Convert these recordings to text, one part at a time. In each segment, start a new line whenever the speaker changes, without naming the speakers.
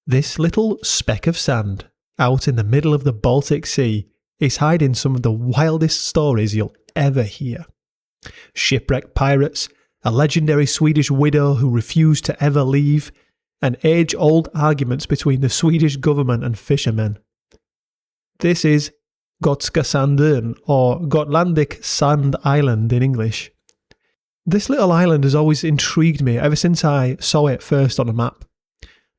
This little speck of sand out in the middle of the Baltic Sea is hiding some of the wildest stories you'll ever hear. Shipwrecked pirates, a legendary Swedish widow who refused to ever leave, and age-old arguments between the Swedish government and fishermen. This is Gotska Sandön, or Gotlandic Sand Island in English. This little island has always intrigued me ever since I saw it first on a map.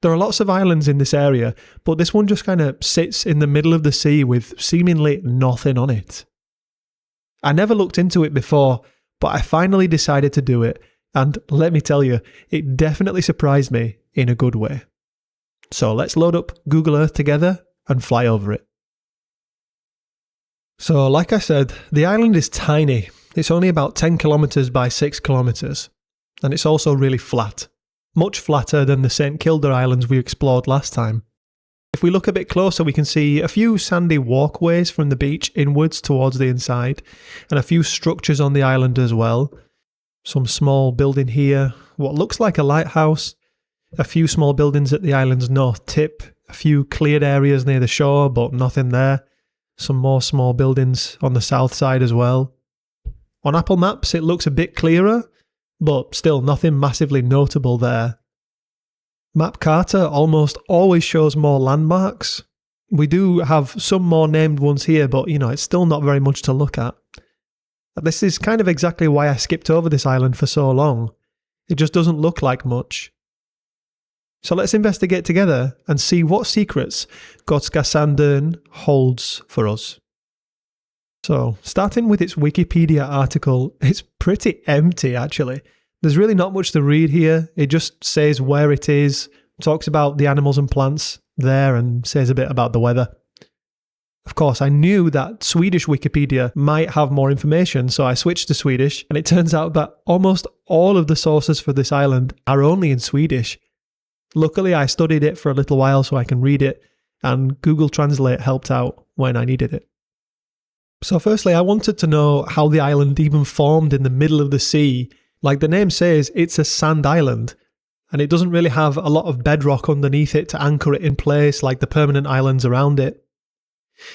There are lots of islands in this area, but this one just kind of sits in the middle of the sea with seemingly nothing on it. I never looked into it before, but I finally decided to do it, and let me tell you, it definitely surprised me in a good way. So let's load up Google Earth together and fly over it. So like I said, the island is tiny. It's only about 10 kilometres by 6 kilometres, and it's also really flat. Much flatter than the St Kilda Islands we explored last time. If we look a bit closer, we can see a few sandy walkways from the beach inwards towards the inside, and a few structures on the island as well. Some small building here, what looks like a lighthouse, a few small buildings at the island's north tip, a few cleared areas near the shore, but nothing there. Some more small buildings on the south side as well. On Apple Maps, it looks a bit clearer, but still nothing massively notable there. Map Carter almost always shows more landmarks. We do have some more named ones here, but it's still not very much to look at. This is kind of exactly why I skipped over this island for so long. It just doesn't look like much. So let's investigate together and see what secrets Gotska Sandön holds for us. So, starting with its Wikipedia article, it's pretty empty actually. There's really not much to read here. It just says where it is, talks about the animals and plants there, and says a bit about the weather. Of course, I knew that Swedish Wikipedia might have more information, so I switched to Swedish, and it turns out that almost all of the sources for this island are only in Swedish. Luckily, I studied it for a little while so I can read it, and Google Translate helped out when I needed it. So firstly, I wanted to know how the island even formed in the middle of the sea. Like the name says, it's a sand island, and it doesn't really have a lot of bedrock underneath it to anchor it in place like the permanent islands around it.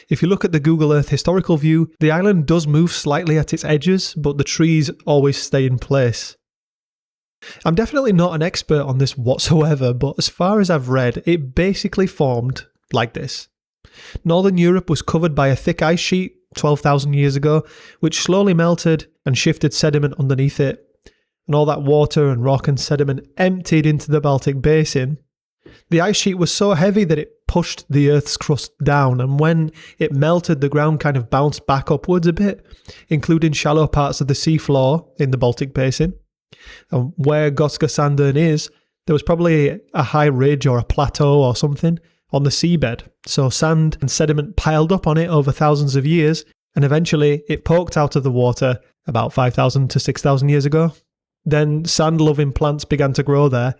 If you look at the Google Earth historical view, the island does move slightly at its edges, but the trees always stay in place. I'm definitely not an expert on this whatsoever, but as far as I've read, it basically formed like this. Northern Europe was covered by a thick ice sheet 12,000 years ago, which slowly melted and shifted sediment underneath it. And all that water and rock and sediment emptied into the Baltic Basin. The ice sheet was so heavy that it pushed the Earth's crust down, and when it melted, the ground kind of bounced back upwards a bit, including shallow parts of the seafloor in the Baltic Basin. And where Gotska Sandön is, there was probably a high ridge or a plateau or something on the seabed, so sand and sediment piled up on it over thousands of years, and eventually it poked out of the water about 5,000 to 6,000 years ago. Then sand-loving plants began to grow there,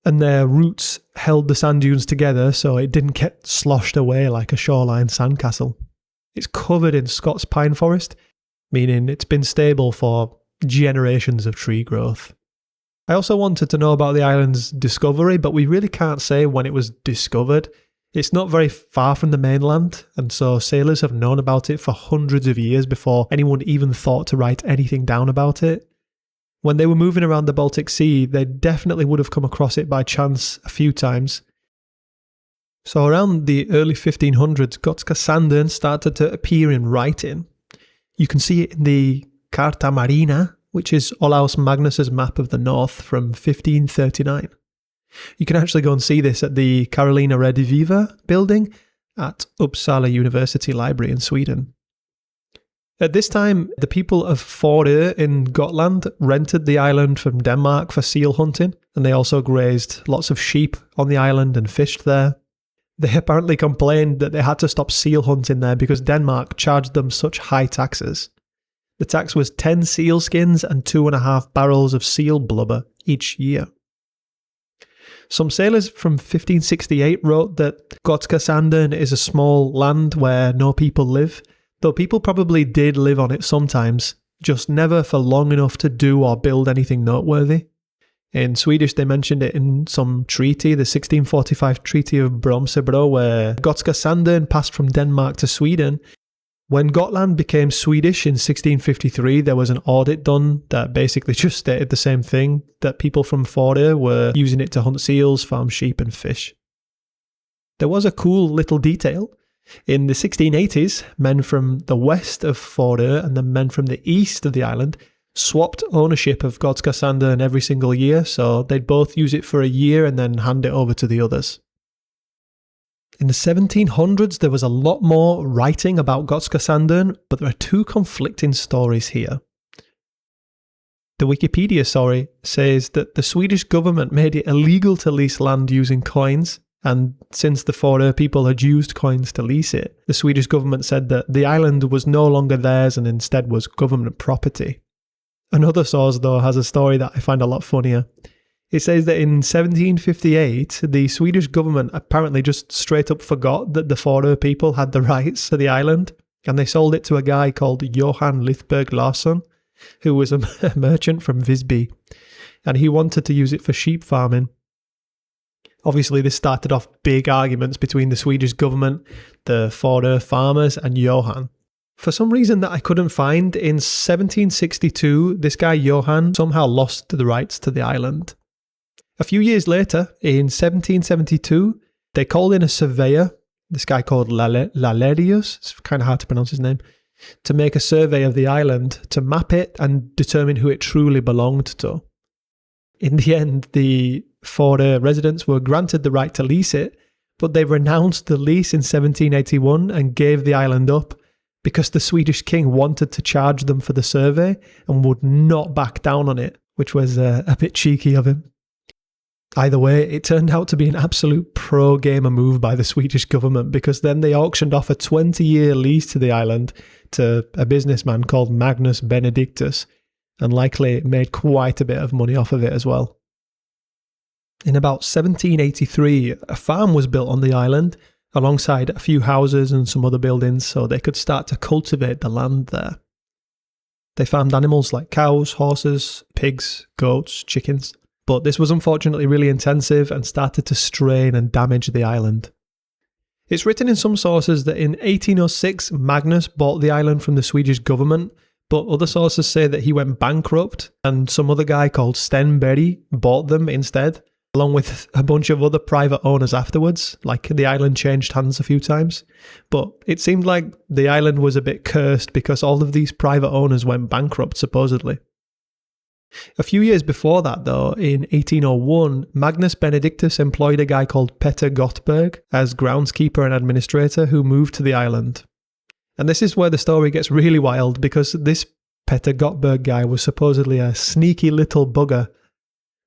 and their roots held the sand dunes together so it didn't get sloshed away like a shoreline sandcastle. It's covered in Scots pine forest, meaning it's been stable for generations of tree growth. I also wanted to know about the island's discovery, but we really can't say when it was discovered. It's not very far from the mainland, and so sailors have known about it for hundreds of years before anyone even thought to write anything down about it. When they were moving around the Baltic Sea, they definitely would have come across it by chance a few times. So around the early 1500s, Gotska Sandön started to appear in writing. You can see it in the Carta Marina, which is Olaus Magnus's map of the north from 1539. You can actually go and see this at the Carolina Rediviva building at Uppsala University Library in Sweden. At this time, the people of Fårö in Gotland rented the island from Denmark for seal hunting, and they also grazed lots of sheep on the island and fished there. They apparently complained that they had to stop seal hunting there because Denmark charged them such high taxes. The tax was 10 seal skins and 2.5 barrels of seal blubber each year. Some sailors from 1568 wrote that Gotska Sandön is a small land where no people live, though people probably did live on it sometimes, just never for long enough to do or build anything noteworthy. In Swedish, they mentioned it in some treaty, the 1645 Treaty of Bromsebro, where Gotska Sandön passed from Denmark to Sweden. When Gotland became Swedish in 1653, there was an audit done that basically just stated the same thing, that people from Fårö were using it to hunt seals, farm sheep and fish. There was a cool little detail. In the 1680s, men from the west of Fårö and the men from the east of the island swapped ownership of Gotska Sandön every single year, so they'd both use it for a year and then hand it over to the others. In the 1700s, there was a lot more writing about Gotska Sandön, but there are two conflicting stories here. The Wikipedia story says that the Swedish government made it illegal to lease land using coins, and since the Fårö people had used coins to lease it, the Swedish government said that the island was no longer theirs and instead was government property. Another source, though, has a story that I find a lot funnier. It says that in 1758, the Swedish government apparently just straight up forgot that the Fårö people had the rights to the island, and they sold it to a guy called Johan Lithberg Larsson, who was a merchant from Visby, and he wanted to use it for sheep farming. Obviously, this started off big arguments between the Swedish government, the Fårö farmers, and Johan. For some reason that I couldn't find, in 1762, this guy Johan somehow lost the rights to the island. A few years later, in 1772, they called in a surveyor, this guy called Lalerius, it's kind of hard to pronounce his name, to make a survey of the island, to map it and determine who it truly belonged to. In the end, the Fårö residents were granted the right to lease it, but they renounced the lease in 1781 and gave the island up, because the Swedish king wanted to charge them for the survey and would not back down on it, which was a bit cheeky of him. Either way, it turned out to be an absolute pro-gamer move by the Swedish government, because then they auctioned off a 20-year lease to the island to a businessman called Magnus Benedictus, and likely made quite a bit of money off of it as well. In about 1783, a farm was built on the island, alongside a few houses and some other buildings, so they could start to cultivate the land there. They farmed animals like cows, horses, pigs, goats, chickens, but this was unfortunately really intensive and started to strain and damage the island. It's written in some sources that in 1806 Magnus bought the island from the Swedish government, but other sources say that he went bankrupt and some other guy called Stenberg bought them instead, along with a bunch of other private owners afterwards, like the island changed hands a few times. But it seemed like the island was a bit cursed because all of these private owners went bankrupt, supposedly. A few years before that, though, in 1801, Magnus Benedictus employed a guy called Peter Gottberg as groundskeeper and administrator who moved to the island. And this is where the story gets really wild, because this Peter Gottberg guy was supposedly a sneaky little bugger.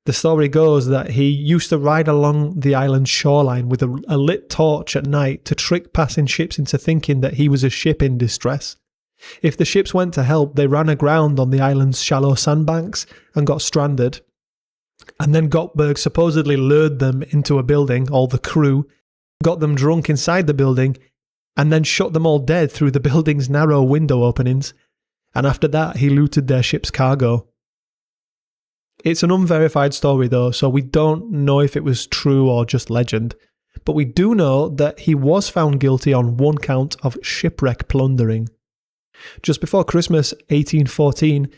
The story goes that he used to ride along the island's shoreline with a lit torch at night to trick passing ships into thinking that he was a ship in distress. If the ships went to help, they ran aground on the island's shallow sandbanks and got stranded. And then Gottberg supposedly lured them into a building, all the crew, got them drunk inside the building, and then shot them all dead through the building's narrow window openings. And after that, he looted their ship's cargo. It's an unverified story though, so we don't know if it was true or just legend. But we do know that he was found guilty on one count of shipwreck plundering. Just before Christmas 1814,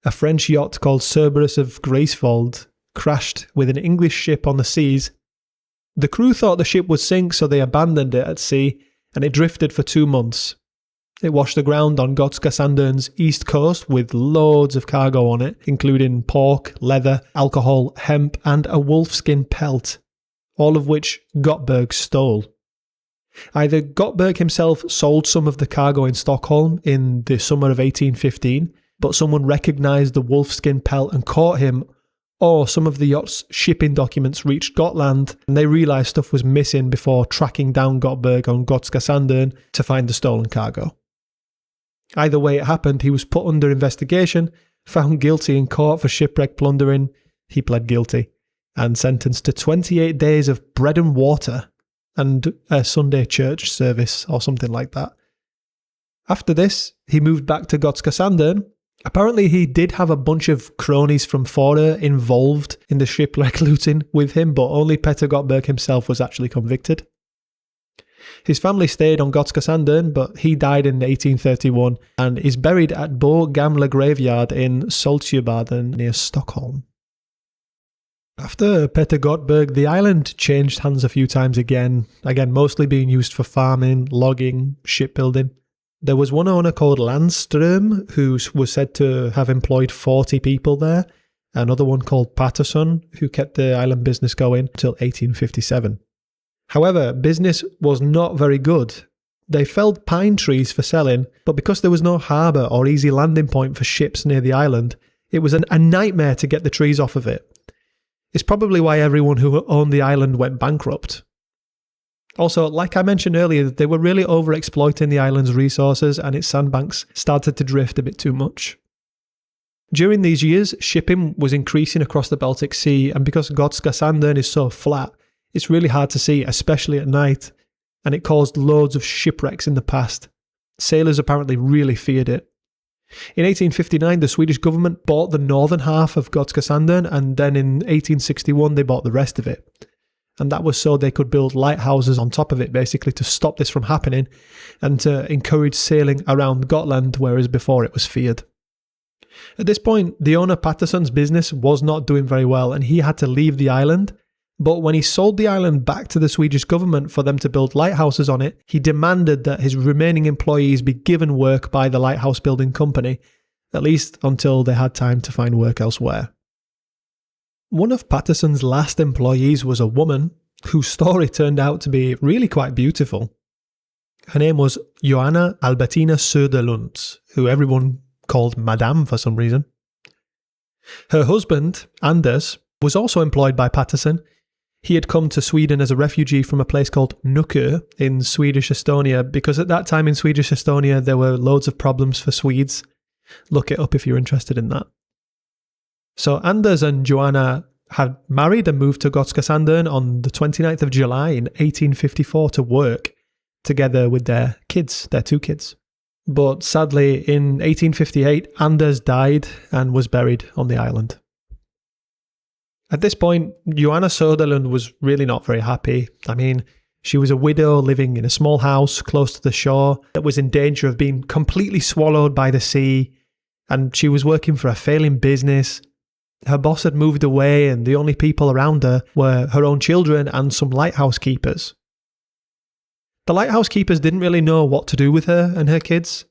a French yacht called Cerberus of Gracefold crashed with an English ship on the seas. The crew thought the ship would sink, so they abandoned it at sea, and it drifted for 2 months. It washed aground on Gotska Sandön's east coast with loads of cargo on it, including pork, leather, alcohol, hemp, and a wolfskin pelt, all of which Gottberg stole. Either Gottberg himself sold some of the cargo in Stockholm in the summer of 1815, but someone recognised the wolfskin pelt and caught him, or some of the yacht's shipping documents reached Gotland and they realised stuff was missing before tracking down Gottberg on Gotska Sandön to find the stolen cargo. Either way it happened, he was put under investigation, found guilty in court for shipwreck plundering, he pled guilty, and sentenced to 28 days of bread and water and a Sunday church service or something like that. After this, he moved back to Gotska Sandön Apparently, he did have a bunch of cronies from Fårö involved in the shipwreck looting with him, but only Peter Gottberg himself was actually convicted. His family stayed on Gotska Sandön, but he died in 1831 and is buried at Bo Gamla graveyard in Saltsjöbaden near Stockholm. After Peter Gottberg, the island changed hands a few times again mostly being used for farming, logging, shipbuilding. There was one owner called Landström who was said to have employed 40 people there, another one called Paterson who kept the island business going until 1857. However, business was not very good. They felled pine trees for selling, but because there was no harbour or easy landing point for ships near the island, it was a nightmare to get the trees off of it. It's probably why everyone who owned the island went bankrupt. Also, like I mentioned earlier, they were really overexploiting the island's resources and its sandbanks started to drift a bit too much. During these years, shipping was increasing across the Baltic Sea, and because Gotska Sandön is so flat, it's really hard to see, especially at night, and it caused loads of shipwrecks in the past. Sailors apparently really feared it. In 1859, the Swedish government bought the northern half of Gotska Sandön, and then in 1861 they bought the rest of it. And that was so they could build lighthouses on top of it, basically, to stop this from happening and to encourage sailing around Gotland, whereas before it was feared. At this point, the owner Paterson's business was not doing very well and he had to leave the island. But when he sold the island back to the Swedish government for them to build lighthouses on it, he demanded that his remaining employees be given work by the lighthouse building company, at least until they had time to find work elsewhere. One of Paterson's last employees was a woman whose story turned out to be really quite beautiful. Her name was Johana Söderlund, who everyone called Madame for some reason. Her husband, Anders, was also employed by Paterson. He had come to Sweden as a refugee from a place called Nukkö in Swedish Estonia, because at that time in Swedish Estonia there were loads of problems for Swedes. Look it up if you're interested in that. So Anders and Johana had married and moved to Gotska Sandön on the 29th of July in 1854 to work, together with their kids, their 2 kids. But sadly, in 1858, Anders died and was buried on the island. At this point, Johana Söderlund was really not very happy. I mean, she was a widow living in a small house close to the shore that was in danger of being completely swallowed by the sea, and she was working for a failing business. Her boss had moved away and the only people around her were her own children and some lighthouse keepers. The lighthouse keepers didn't really know what to do with her and her kids.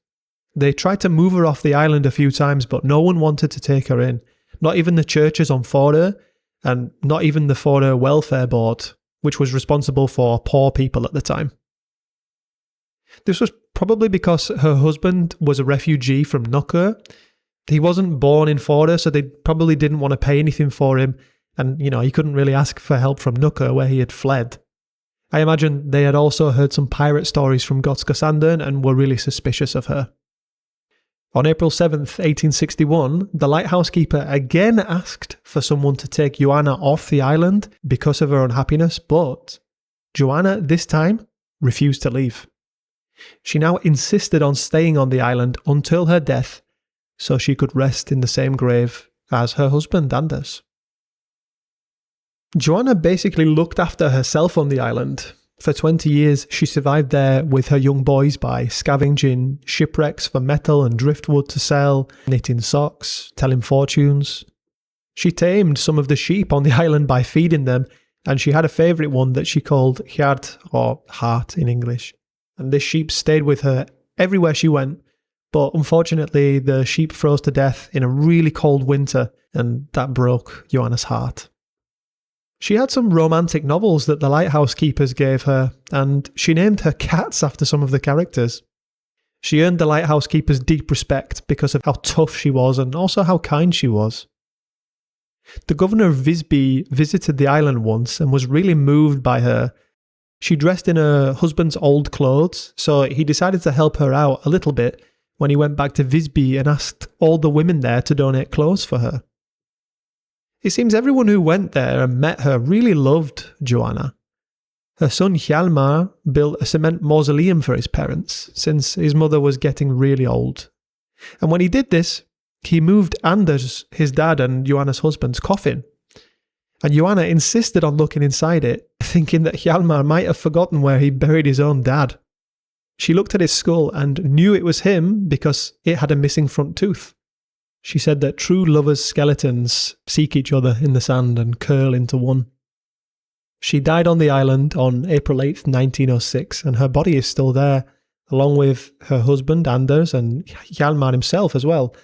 They tried to move her off the island a few times, but no one wanted to take her in. Not even the churches on Fårö, and not even the Fårö Welfare Board, which was responsible for poor people at the time. This was probably because her husband was a refugee from Nukkö. He wasn't born in Fårö, so they probably didn't want to pay anything for him, and he couldn't really ask for help from Nukkö, where he had fled. I imagine they had also heard some pirate stories from Gotska Sandön and were really suspicious of her. On April 7th, 1861, the lighthouse keeper again asked for someone to take Johana off the island because of her unhappiness, but Johana, this time, refused to leave. She now insisted on staying on the island until her death, so she could rest in the same grave as her husband, Anders. Johana basically looked after herself on the island. For 20 years, she survived there with her young boys by scavenging shipwrecks for metal and driftwood to sell, knitting socks, telling fortunes. She tamed some of the sheep on the island by feeding them, and she had a favourite one that she called Hjart, or heart in English. And this sheep stayed with her everywhere she went, but unfortunately the sheep froze to death in a really cold winter, and that broke Johana's heart. She had some romantic novels that the lighthouse keepers gave her, and she named her cats after some of the characters. She earned the lighthouse keepers deep respect because of how tough she was and also how kind she was. The governor of Visby visited the island once and was really moved by her. She dressed in her husband's old clothes, so he decided to help her out a little bit when he went back to Visby and asked all the women there to donate clothes for her. It seems everyone who went there and met her really loved Johana. Her son Hjalmar built a cement mausoleum for his parents, since his mother was getting really old. And when he did this, he moved Anders, his dad and Johana's husband's coffin. And Johana insisted on looking inside it, thinking that Hjalmar might have forgotten where he buried his own dad. She looked at his skull and knew it was him because it had a missing front tooth. She said that true lovers' skeletons seek each other in the sand and curl into one. She died on the island on April 8th, 1906, and her body is still there, along with her husband Anders and Hjalmar himself as well,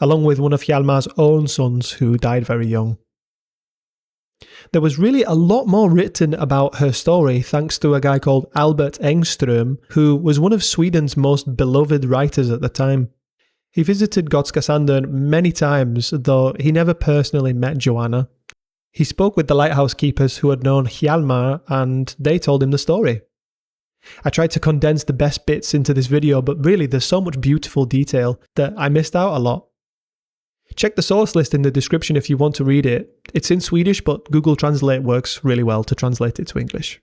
along with one of Hjalmar's own sons who died very young. There was really a lot more written about her story thanks to a guy called Albert Engström, who was one of Sweden's most beloved writers at the time. He visited Gotska Sandön many times, though he never personally met Johana. He spoke with the lighthouse keepers who had known Hjalmar, and they told him the story. I tried to condense the best bits into this video, but really there's so much beautiful detail that I missed out a lot. Check the source list in the description if you want to read it. It's in Swedish, but Google Translate works really well to translate it to English.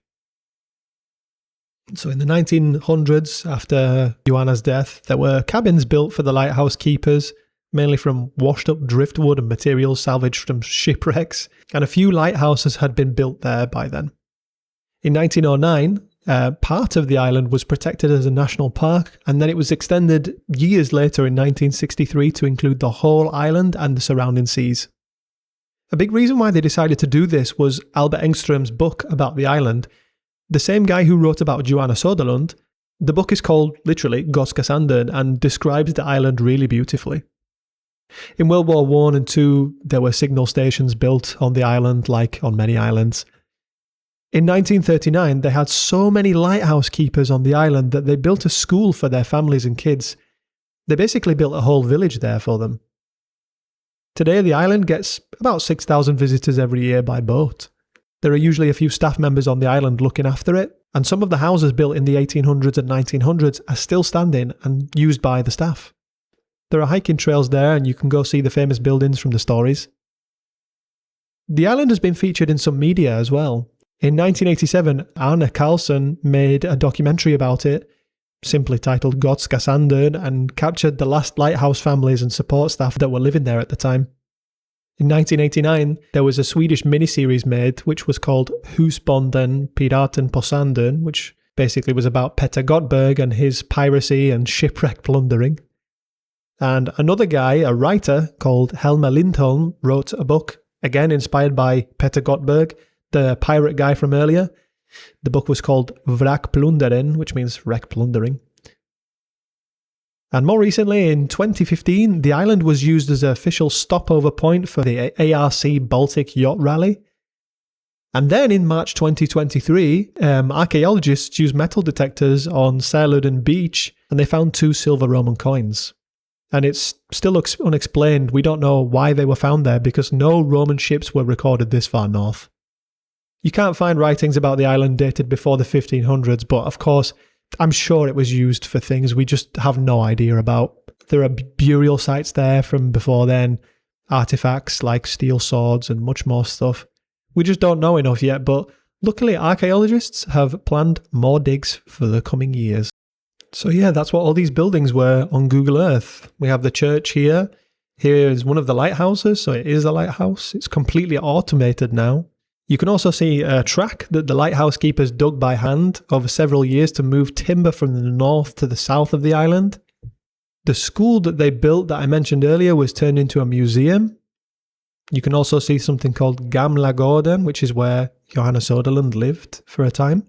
So in the 1900s, after Johana's death, there were cabins built for the lighthouse keepers, mainly from washed up driftwood and materials salvaged from shipwrecks, and a few lighthouses had been built there by then. In 1909, part of the island was protected as a national park, and then it was extended years later in 1963 to include the whole island and the surrounding seas. A big reason why they decided to do this was Albert Engström's book about the island. The same guy who wrote about Johana Söderlund, the book is called literally Gotska Sandön and describes the island really beautifully. In World War I and II, there were signal stations built on the island, like on many islands. In 1939, they had so many lighthouse keepers on the island that they built a school for their families and kids. They basically built a whole village there for them. Today, the island gets about 6,000 visitors every year by boat. There are usually a few staff members on the island looking after it, and some of the houses built in the 1800s and 1900s are still standing and used by the staff. There are hiking trails there, and you can go see the famous buildings from the stories. The island has been featured in some media as well. In 1987, Arne Carlson made a documentary about it, simply titled Gotska Sandön, and captured the last lighthouse families and support staff that were living there at the time. In 1989, there was a Swedish miniseries made which was called Husbonden Piraten på Sandön, which basically was about Peter Gottberg and his piracy and shipwreck plundering. And another guy, a writer called Helmer Lindholm, wrote a book, again inspired by Peter Gottberg, the pirate guy from earlier. The book was called Wrack Plundering, which means wreck plundering. And more recently, in 2015, the island was used as an official stopover point for the ARC Baltic Yacht Rally. And then in March 2023, archaeologists used metal detectors on Säludden Beach, and they found 2 silver Roman coins. And it's still unexplained. We don't know why they were found there because no Roman ships were recorded this far north. You can't find writings about the island dated before the 1500s, but of course, I'm sure it was used for things we just have no idea about. There are burial sites there from before then, artifacts like steel swords and much more stuff. We just don't know enough yet, but luckily archaeologists have planned more digs for the coming years. So yeah, that's what all these buildings were on Google Earth. We have the church here. Here is one of the lighthouses, so it is a lighthouse. It's completely automated now. You can also see a track that the lighthouse keepers dug by hand over several years to move timber from the north to the south of the island. The school that they built that I mentioned earlier was turned into a museum. You can also see something called Gamla Gården, which is where Johana Söderlund lived for a time.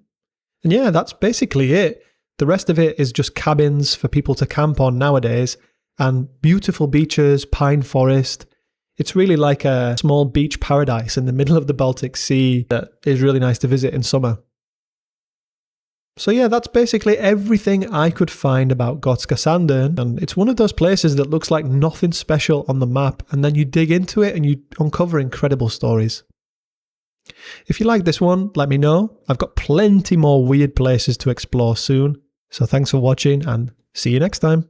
And yeah, that's basically it. The rest of it is just cabins for people to camp on nowadays, and beautiful beaches, pine forest. It's really like a small beach paradise in the middle of the Baltic Sea that is really nice to visit in summer. So yeah, that's basically everything I could find about Gotska Sandön, and it's one of those places that looks like nothing special on the map, and then you dig into it and you uncover incredible stories. If you like this one, let me know. I've got plenty more weird places to explore soon. So thanks for watching and see you next time.